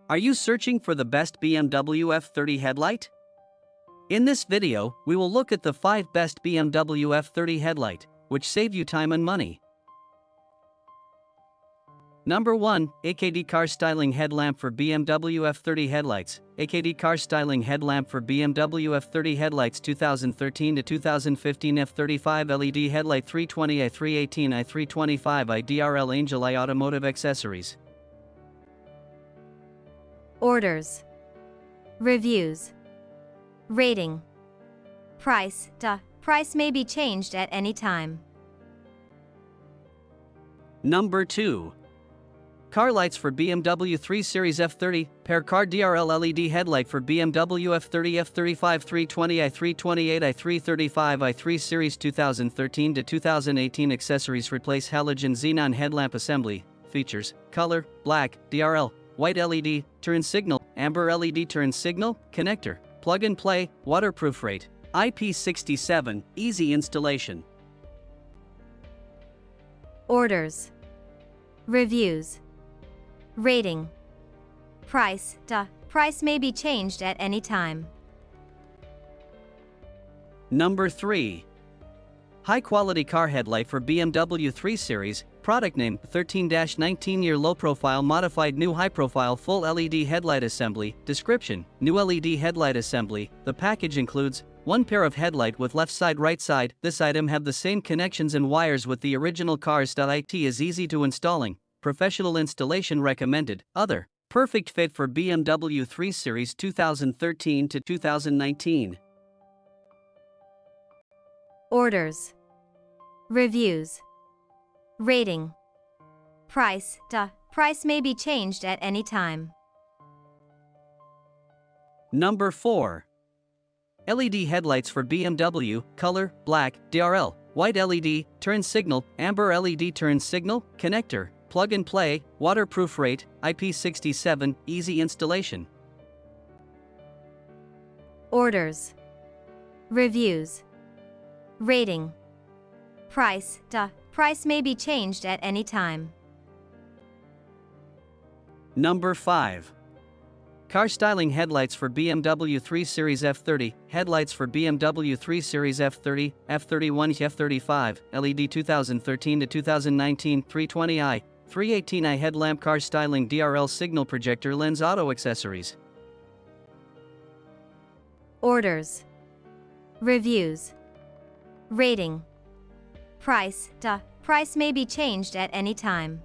Are you searching for the best BMW F30 headlight? In this video, we will look at the 5 best BMW F30 headlight, which save you time and money. Number 1. AKD Car Styling Headlamp for BMW F30 Headlights. AKD Car Styling Headlamp for BMW F30 Headlights 2013 to 2015 F35 LED Headlight 320 i318 i325 i DRL Angel I Automotive Accessories. Orders, reviews, rating, price. Price may be changed at any time. Number 2. Car lights for BMW 3 Series F30, pair car DRL LED headlight for BMW F30 F35 320 i328 i335 i3 Series 2013 to 2018 accessories. Replace halogen xenon headlamp assembly. Features: color, black, DRL, white LED, turn signal, amber LED turn signal, connector, plug and play, waterproof rate, IP67, easy installation. Orders, reviews, rating, price. Price may be changed at any time. Number 3. High quality car headlight for BMW 3 Series, product name 13-19-year low profile modified new high profile full LED headlight assembly. Description: new LED headlight assembly. The package includes one pair of headlight with left side right side. This item have the same connections and wires with the original cars. It is easy to installing. Professional installation recommended. Other perfect fit for BMW 3 Series 2013 to 2019. Orders, reviews, rating, price. Price may be changed at any time. Number 4. LED headlights for BMW, color, black, DRL, white LED, turn signal, amber LED turn signal, connector, plug and play, waterproof rate, IP67, easy installation. Orders, reviews, rating, price. Price may be changed at any time. Number 5. Car styling headlights for BMW 3 Series F30, headlights for BMW 3 Series F30, F31, F35, LED 2013 to 2019, 320i, 318i headlamp car styling DRL signal projector lens auto accessories. Orders, reviews, rating, price. Price may be changed at any time.